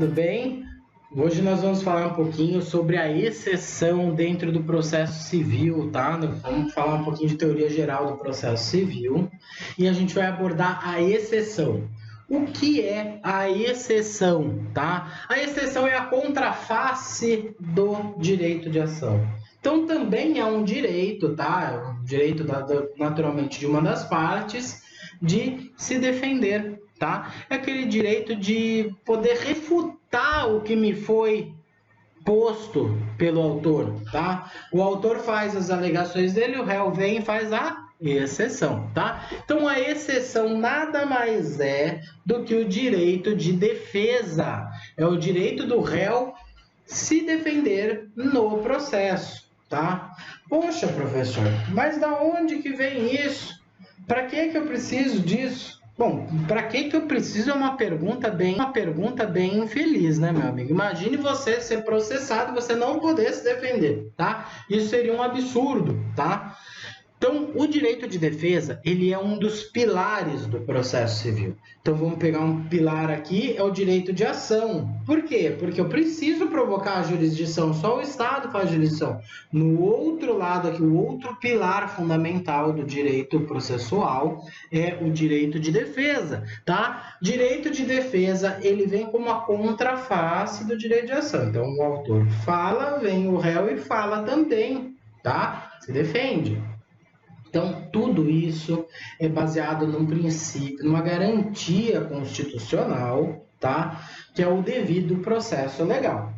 tudo bem? Hoje nós vamos falar um pouquinho sobre a exceção dentro do processo civil, tá? Vamos falar um pouquinho de teoria geral do processo civil e a gente vai abordar a exceção. O que é a exceção, tá? A exceção é a contraface do direito de ação. Então também é um direito, tá? É um direito naturalmente de uma das partes de se defender, tá? É aquele direito de poder refutar o que me foi posto pelo autor, tá? O autor faz as alegações dele, o réu vem e faz a exceção, tá? Então a exceção nada mais é do que o direito de defesa, é o direito do réu se defender no processo, tá? Poxa, professor, mas da onde que vem isso? Para que eu preciso disso? Bom, para que eu preciso é uma pergunta bem infeliz, né, meu amigo? Imagine você ser processado e você não poder se defender, tá? Isso seria um absurdo, tá? Então, o direito de defesa, ele é um dos pilares do processo civil. Então, vamos pegar um pilar aqui, é o direito de ação. Por quê? Porque eu preciso provocar a jurisdição, só o Estado faz jurisdição. No outro lado aqui, o outro pilar fundamental do direito processual é o direito de defesa, tá? Direito de defesa, ele vem como a contraface do direito de ação. Então, o autor fala, vem o réu e fala também, tá? Se defende. Então, tudo isso é baseado num princípio, numa garantia constitucional, tá? Que é o devido processo legal.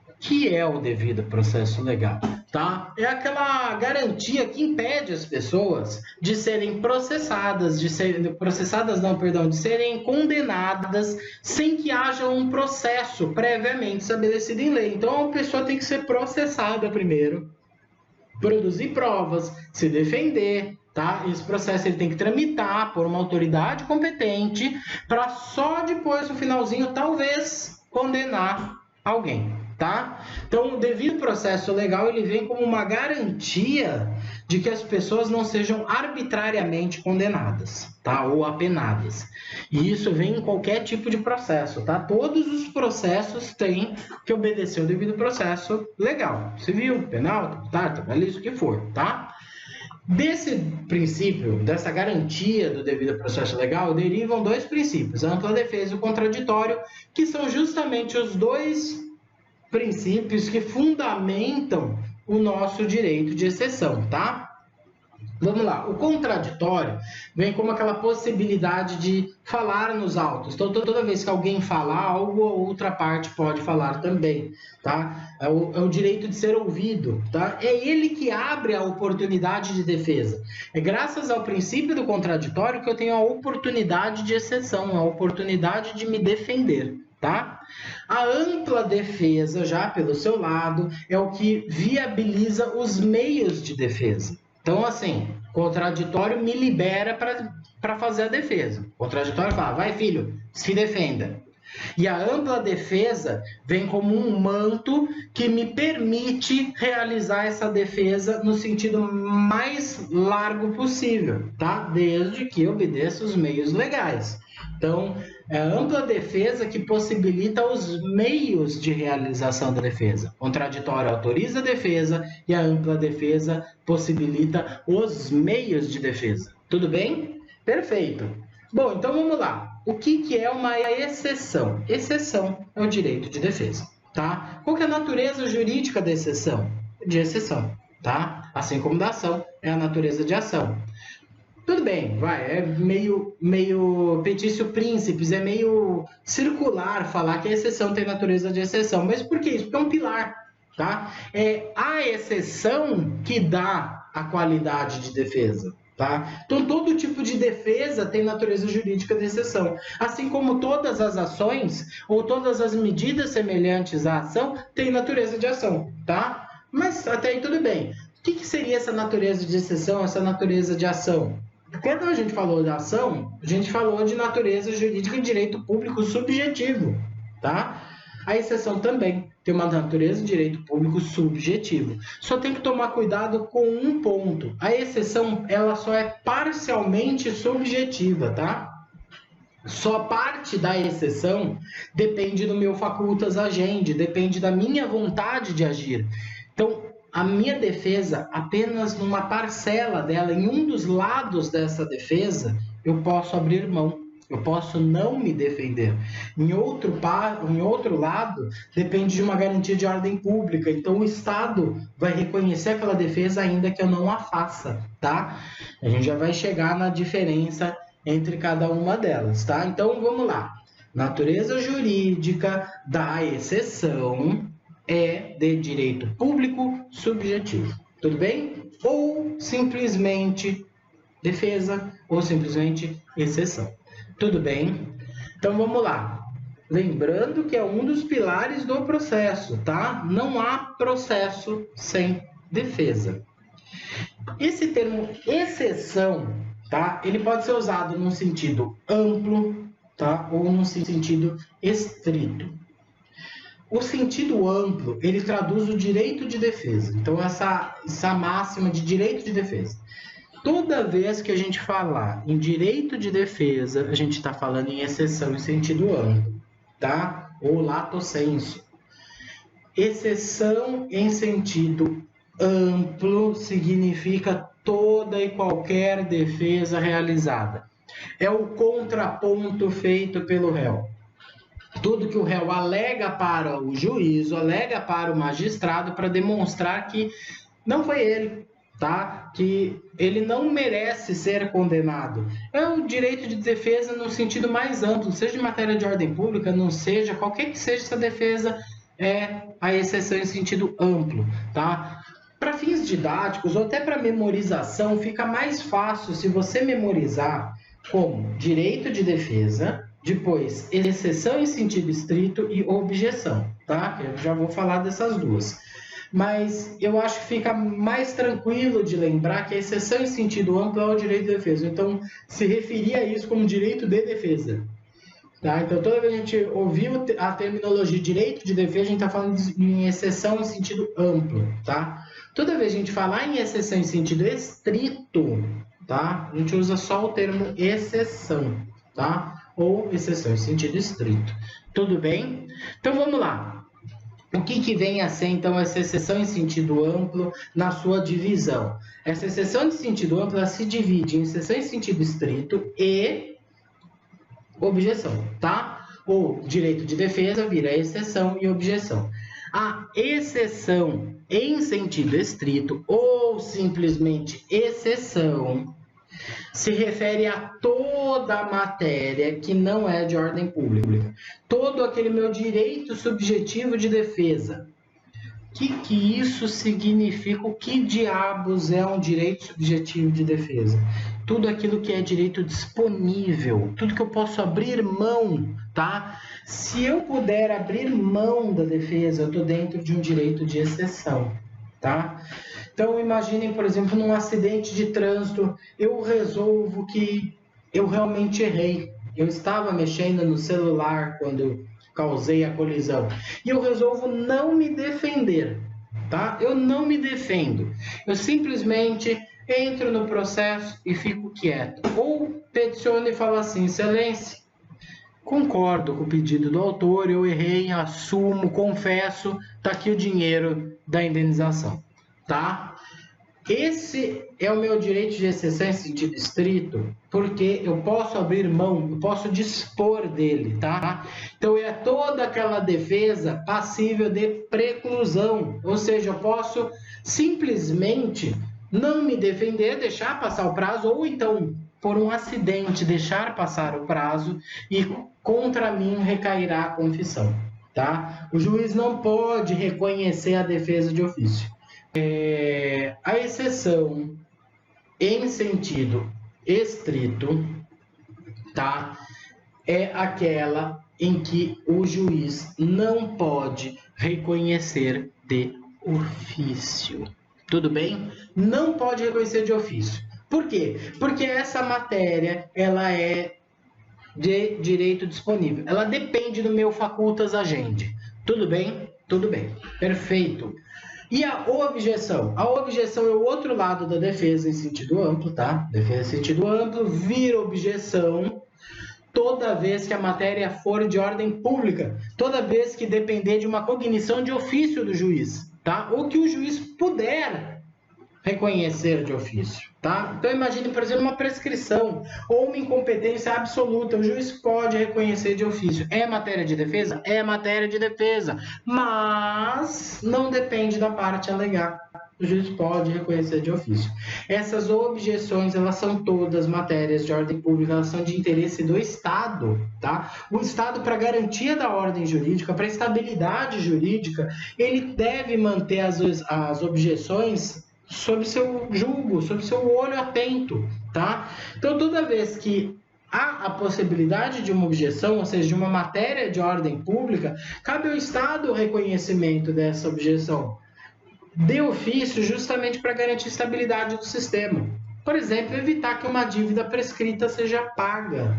O que é o devido processo legal? Tá? É aquela garantia que impede as pessoas de serem processadas, de serem condenadas sem que haja um processo previamente estabelecido em lei. Então, a pessoa tem que ser processada primeiro, produzir provas, se defender, tá? Esse processo ele tem que tramitar por uma autoridade competente para só depois, no finalzinho, talvez condenar alguém, tá? Então, o devido processo legal, ele vem como uma garantia de que as pessoas não sejam arbitrariamente condenadas, tá? Ou apenadas. E isso vem em qualquer tipo de processo, tá? Todos os processos têm que obedecer o devido processo legal, civil, penal, tributário, trabalhista, o que for, tá? Desse princípio, dessa garantia do devido processo legal, derivam dois princípios, a ampla defesa e o contraditório, que são justamente os dois princípios que fundamentam o nosso direito de exceção, tá? Vamos lá, o contraditório vem como aquela possibilidade de falar nos autos. Então, toda vez que alguém falar algo, a outra parte pode falar também, tá? É o direito de ser ouvido, tá? É ele que abre a oportunidade de defesa. É graças ao princípio do contraditório que eu tenho a oportunidade de exceção, a oportunidade de me defender, tá? A ampla defesa, já pelo seu lado, é o que viabiliza os meios de defesa. Então, assim, contraditório me libera para fazer a defesa. Contraditório fala, vai filho, se defenda. E a ampla defesa vem como um manto que me permite realizar essa defesa no sentido mais largo possível, tá? Desde que obedeça os meios legais. Então, é a ampla defesa que possibilita os meios de realização da defesa. O contraditório autoriza a defesa e a ampla defesa possibilita os meios de defesa. Tudo bem? Perfeito. Bom, então vamos lá. O que é uma exceção? Exceção é o direito de defesa, tá? Qual que é a natureza jurídica da exceção? De exceção, tá? Assim como da ação é a natureza de ação. Tudo bem, vai, é meio petício príncipes, é meio circular falar que a exceção tem natureza de exceção. Mas por que isso? Porque é um pilar, tá? É a exceção que dá a qualidade de defesa, tá? Então, todo tipo de defesa tem natureza jurídica de exceção. Assim como todas as ações ou todas as medidas semelhantes à ação têm natureza de ação, tá? Mas até aí tudo bem. O que seria essa natureza de exceção, essa natureza de ação? Quando a gente falou de ação, a gente falou de natureza jurídica em direito público subjetivo, tá? A exceção também tem uma natureza de direito público subjetivo. Só tem que tomar cuidado com um ponto. A exceção, ela só é parcialmente subjetiva, tá? Só parte da exceção depende do meu facultas agendi, depende da minha vontade de agir. Então, a minha defesa, apenas numa parcela dela, em um dos lados dessa defesa, eu posso abrir mão. Eu posso não me defender. Em outro lado, depende de uma garantia de ordem pública. Então, o Estado vai reconhecer aquela defesa ainda que eu não a faça, tá? A gente já vai chegar na diferença entre cada uma delas, tá? Então, vamos lá. Natureza jurídica da exceção é de direito público subjetivo. Tudo bem? Ou simplesmente defesa, ou simplesmente exceção. Tudo bem? Então vamos lá. Lembrando que é um dos pilares do processo, tá? Não há processo sem defesa. Esse termo exceção, tá? Ele pode ser usado num sentido amplo, tá? Ou num sentido estrito. O sentido amplo, ele traduz o direito de defesa. Então, essa máxima de direito de defesa. Toda vez que a gente falar em direito de defesa, a gente está falando em exceção em sentido amplo, tá? Ou lato sensu. Exceção em sentido amplo significa toda e qualquer defesa realizada. É o contraponto feito pelo réu. Tudo que o réu alega para o juízo, alega para o magistrado para demonstrar que não foi ele, tá? Que ele não merece ser condenado. É o direito de defesa no sentido mais amplo, seja em matéria de ordem pública, não seja, qualquer que seja essa defesa, é a exceção em sentido amplo, tá? Para fins didáticos ou até para memorização, fica mais fácil se você memorizar como direito de defesa, depois exceção em sentido estrito e objeção, tá? Eu já vou falar dessas duas. Mas eu acho que fica mais tranquilo de lembrar que a exceção em sentido amplo é o direito de defesa. Então, se referir a isso como direito de defesa. Tá? Então, toda vez que a gente ouviu a terminologia direito de defesa, a gente está falando em exceção em sentido amplo. Tá? Toda vez que a gente falar em exceção em sentido estrito, tá? A gente usa só o termo exceção, tá? Ou exceção em sentido estrito. Tudo bem? Então, vamos lá. O que vem a ser, então, essa exceção em sentido amplo na sua divisão? Essa exceção de sentido amplo ela se divide em exceção em sentido estrito e objeção, tá? O direito de defesa vira exceção e objeção. A exceção em sentido estrito ou simplesmente exceção se refere a toda a matéria que não é de ordem pública. Todo aquele meu direito subjetivo de defesa. O que isso significa? O que diabos é um direito subjetivo de defesa? Tudo aquilo que é direito disponível, tudo que eu posso abrir mão, tá? Se eu puder abrir mão da defesa, eu estou dentro de um direito de exceção, tá? Então, imaginem, por exemplo, num acidente de trânsito, eu resolvo que eu realmente errei. Eu estava mexendo no celular quando causei a colisão. E eu resolvo não me defender, tá? Eu não me defendo. Eu simplesmente entro no processo e fico quieto. Ou peticiono e falo assim, excelência, concordo com o pedido do autor, eu errei, assumo, confesso, tá aqui o dinheiro da indenização. Tá? Esse é o meu direito de exceção em sentido estrito, porque eu posso abrir mão, eu posso dispor dele, tá? Então é toda aquela defesa passível de preclusão, ou seja, eu posso simplesmente não me defender, deixar passar o prazo, ou então, por um acidente, deixar passar o prazo e contra mim recairá a confissão, tá? O juiz não pode reconhecer a defesa de ofício. A exceção em sentido estrito, tá? É aquela em que o juiz não pode reconhecer de ofício. Tudo bem? Não pode reconhecer de ofício. Por quê? Porque essa matéria, ela é de direito disponível. Ela depende do meu facultas agendi. Tudo bem? Tudo bem. Perfeito. E a objeção? A objeção é o outro lado da defesa em sentido amplo, tá? Defesa em sentido amplo vira objeção toda vez que a matéria for de ordem pública, toda vez que depender de uma cognição de ofício do juiz, tá? Ou que o juiz puder reconhecer de ofício, tá? Então imagine, por exemplo, uma prescrição ou uma incompetência absoluta, o juiz pode reconhecer de ofício. É matéria de defesa? É matéria de defesa, mas não depende da parte alegar. O juiz pode reconhecer de ofício. Essas objeções, elas são todas matérias de ordem pública, elas são de interesse do Estado, tá? O Estado, para garantia da ordem jurídica, para estabilidade jurídica, ele deve manter as objeções sob seu julgo, sob seu olho atento, tá? Então, toda vez que há a possibilidade de uma objeção, ou seja, de uma matéria de ordem pública, cabe ao Estado o reconhecimento dessa objeção de ofício, justamente para garantir a estabilidade do sistema. Por exemplo, evitar que uma dívida prescrita seja paga,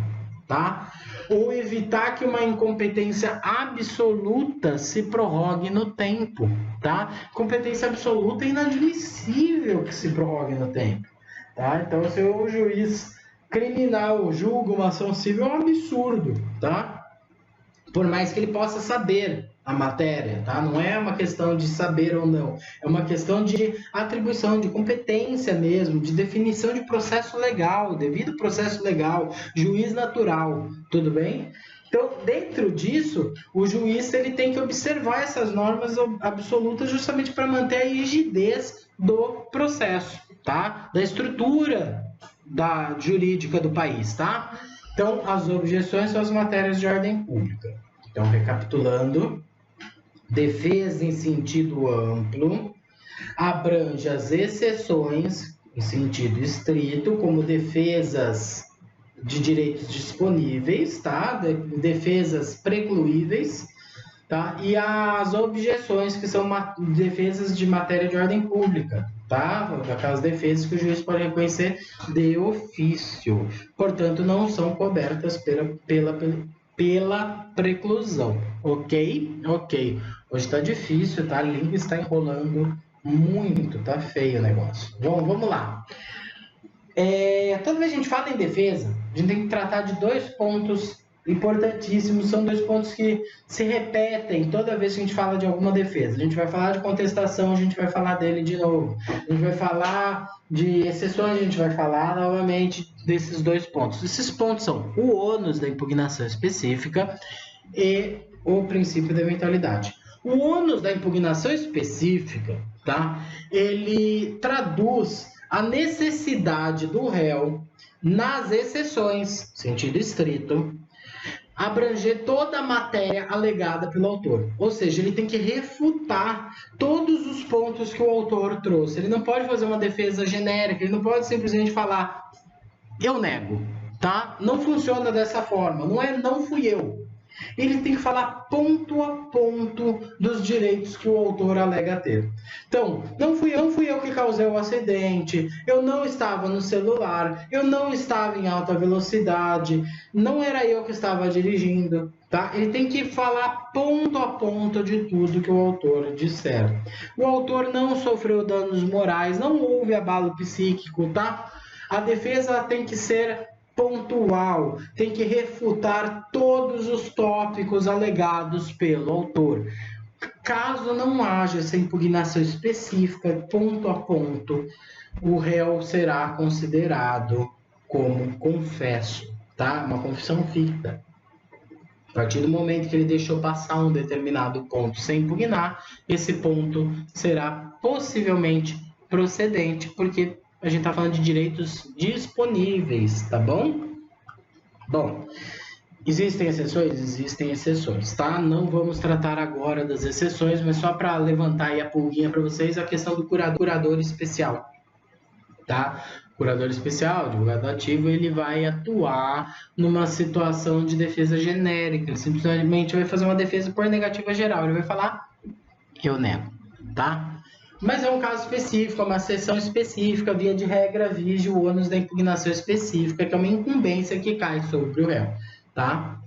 tá? Ou evitar que uma incompetência absoluta se prorrogue no tempo, tá? Competência absoluta é inadmissível que se prorrogue no tempo, tá? Então, se o juiz criminal julga uma ação civil, é um absurdo, tá? Por mais que ele possa saber a matéria, tá? Não é uma questão de saber ou não, é uma questão de atribuição, de competência mesmo, de definição de processo legal, devido processo legal, juiz natural, tudo bem? Então, dentro disso, o juiz ele tem que observar essas normas absolutas justamente para manter a rigidez do processo, tá? Da estrutura jurídica do país, tá? Então, as objeções são as matérias de ordem pública. Então, recapitulando, defesa em sentido amplo abrange as exceções em sentido estrito, como defesas de direitos disponíveis, tá? Defesas precluíveis, tá? E as objeções, que são defesas de matéria de ordem pública, tá? Aquelas defesas que o juiz pode reconhecer de ofício. Portanto, não são cobertas pela preclusão. Ok? Ok. Hoje está difícil, tá? A língua está enrolando muito, tá feio o negócio. Bom, vamos lá. Toda vez que a gente fala em defesa, a gente tem que tratar de dois pontos importantíssimos, são dois pontos que se repetem toda vez que a gente fala de alguma defesa. A gente vai falar de contestação, a gente vai falar dele de novo. A gente vai falar de exceções, a gente vai falar novamente desses dois pontos. Esses pontos são o ônus da impugnação específica e o princípio da eventualidade. O ônus da impugnação específica, tá? Ele traduz a necessidade do réu, nas exceções, sentido estrito, abranger toda a matéria alegada pelo autor. Ou seja, ele tem que refutar todos os pontos que o autor trouxe. Ele não pode fazer uma defesa genérica, ele não pode simplesmente falar, eu nego, tá? Não funciona dessa forma, não fui eu. Ele tem que falar ponto a ponto dos direitos que o autor alega ter. Então, não fui eu que causei o acidente, eu não estava no celular, eu não estava em alta velocidade, não era eu que estava dirigindo, tá? Ele tem que falar ponto a ponto de tudo que o autor disser. O autor não sofreu danos morais, não houve abalo psíquico, tá? A defesa tem que ser pontual, tem que refutar todos os tópicos alegados pelo autor. Caso não haja essa impugnação específica, ponto a ponto, o réu será considerado como confesso, tá? Uma confissão ficta. A partir do momento que ele deixou passar um determinado ponto sem impugnar, esse ponto será possivelmente procedente, porque a gente está falando de direitos disponíveis, tá bom? Bom, existem exceções? Existem exceções, tá? Não vamos tratar agora das exceções, mas só para levantar aí a pulguinha para vocês, a questão do curador especial, tá? O curador especial, advogado ativo, ele vai atuar numa situação de defesa genérica, ele simplesmente vai fazer uma defesa por negativa geral, ele vai falar, eu nego, tá? Mas é um caso específico, é uma exceção específica, via de regra, vige o ônus da impugnação específica, que é uma incumbência que cai sobre o réu, tá?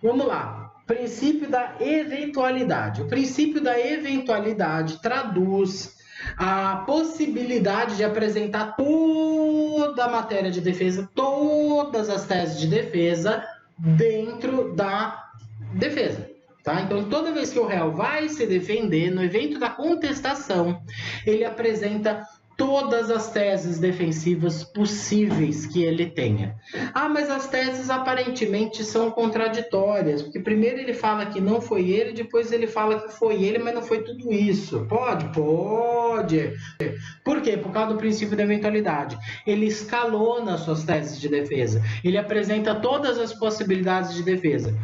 Vamos lá. Princípio da eventualidade. O princípio da eventualidade traduz a possibilidade de apresentar toda a matéria de defesa, todas as teses de defesa, dentro da defesa. Tá? Então, toda vez que o réu vai se defender, no evento da contestação, ele apresenta todas as teses defensivas possíveis que ele tenha. Ah, mas as teses aparentemente são contraditórias, porque primeiro ele fala que não foi ele, depois ele fala que foi ele, mas não foi tudo isso. Pode? Pode. Por quê? Por causa do princípio da eventualidade. Ele escalona suas teses de defesa. Ele apresenta todas as possibilidades de defesa.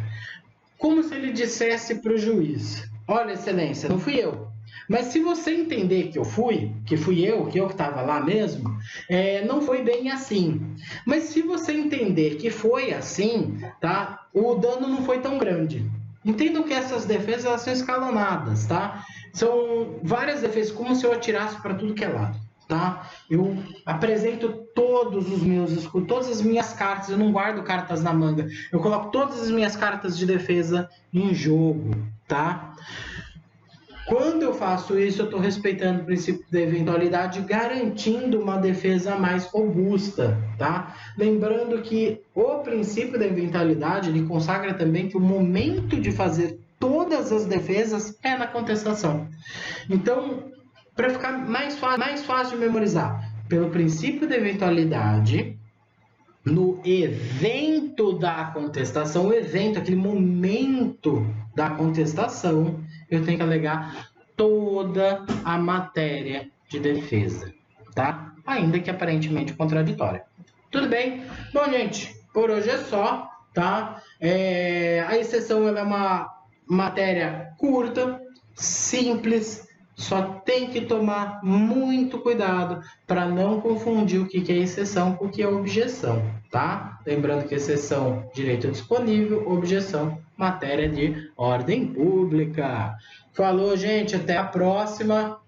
Como se ele dissesse para o juiz: olha, excelência, não fui eu. Mas se você entender que fui eu que estava lá mesmo, não foi bem assim. Mas se você entender que foi assim, tá? O dano não foi tão grande. Entendam que essas defesas elas são escalonadas, tá? São várias defesas, como se eu atirasse para tudo que é lado. Tá? Eu apresento todos os meus escudos, todas as minhas cartas, eu não guardo cartas na manga, eu coloco todas as minhas cartas de defesa em jogo, tá? Quando eu faço isso, eu estou respeitando o princípio da eventualidade, garantindo uma defesa mais robusta, tá? Lembrando que o princípio da eventualidade, ele consagra também que o momento de fazer todas as defesas é na contestação. Então, para ficar mais fácil de memorizar, pelo princípio da eventualidade, no evento da contestação, o evento, aquele momento da contestação, eu tenho que alegar toda a matéria de defesa, tá? Ainda que aparentemente contraditória. Tudo bem? Bom, gente, por hoje é só, tá? A exceção ela é uma matéria curta, simples, só tem que tomar muito cuidado para não confundir o que é exceção com o que é objeção, tá? Lembrando que exceção, direito disponível, objeção, matéria de ordem pública. Falou, gente, até a próxima.